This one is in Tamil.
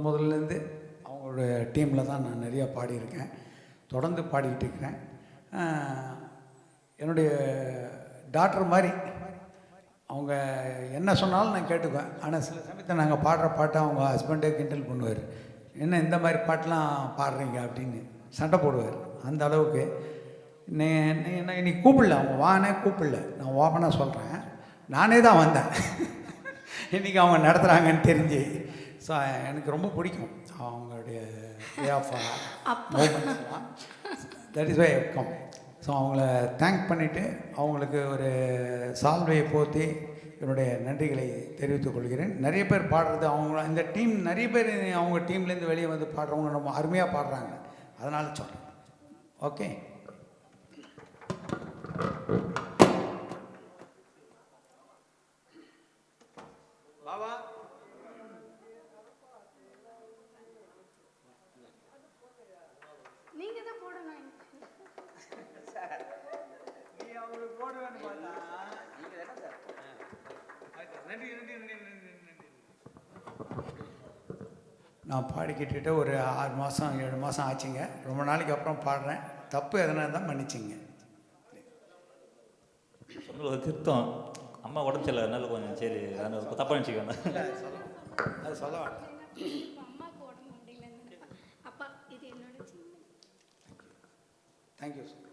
முதல்லேருந்து அவங்களோட டீமில் தான் நான் நிறையா பாடியிருக்கேன், தொடர்ந்து பாடிக்கிட்டு இருக்கிறேன். என்னுடைய டாக்டர் மாதிரி அவங்க என்ன சொன்னாலும் நான் கேட்டுக்குவேன். ஆனால் சில சமயத்தில் நாங்கள் பாடுற பாட்டை அவங்க ஹஸ்பண்டே கிண்டல் பண்ணுவார், என்ன இந்த மாதிரி பாட்டெலாம் பாடுறீங்க அப்படின்னு சண்டை போடுவார். அந்த அளவுக்கு என்ன இன்னைக்கு கூப்பிடல, அவங்க வானே கூப்பிடல, நான் ஓப்பனாக சொல்கிறேன், நானே தான் வந்தேன் இன்றைக்கி அவங்க நடத்துகிறாங்கன்னு தெரிஞ்சு. ஸோ எனக்கு ரொம்ப பிடிக்கும் அவங்களுடைய வே ஆஃப் மூமெண்ட்ஸ்லாம். That is why I came. So அவங்கள தேங்க் பண்ணிவிட்டு அவங்களுக்கு ஒரு சால்வையை போற்றி என்னுடைய நன்றிகளை தெரிவித்துக் கொள்கிறேன். நிறைய பேர் பாடுறது அவங்க இந்த டீம், நிறைய பேர் அவங்க டீம்லேருந்து வெளியே வந்து பாடுறவங்க ரொம்ப அருமையாக பாடுறாங்க, அதனால சொல்கிறேன். ஓகே. பாபா நீங்க தான் போடணும் சார், நீ அவங்களுக்கு போடுவேன்னு பார்த்தா நீங்கள் தானே சார். நன்றி நன்றி நன்றி நன்றி நன்றி. நான் பாடிக்கிட்டு ஒரு 6 மாதம் 7 மாதம் ஆச்சுங்க. ரொம்ப நாளைக்கு அப்புறம் பாடுறேன். தப்பு எதனா தான் மன்னிச்சிங்க. சொல்ல திருத்தம், அம்மா உடம்பு சரியில்லை, அதனால கொஞ்சம் சரி, அதனால தப்பாக நினச்சிக்கோங்க. அது சொல்ல வேண்டாம். அம்மாவுக்கு உடம்பு முடியல. அப்பா இது என்னோட சின்ன. Thank you sir.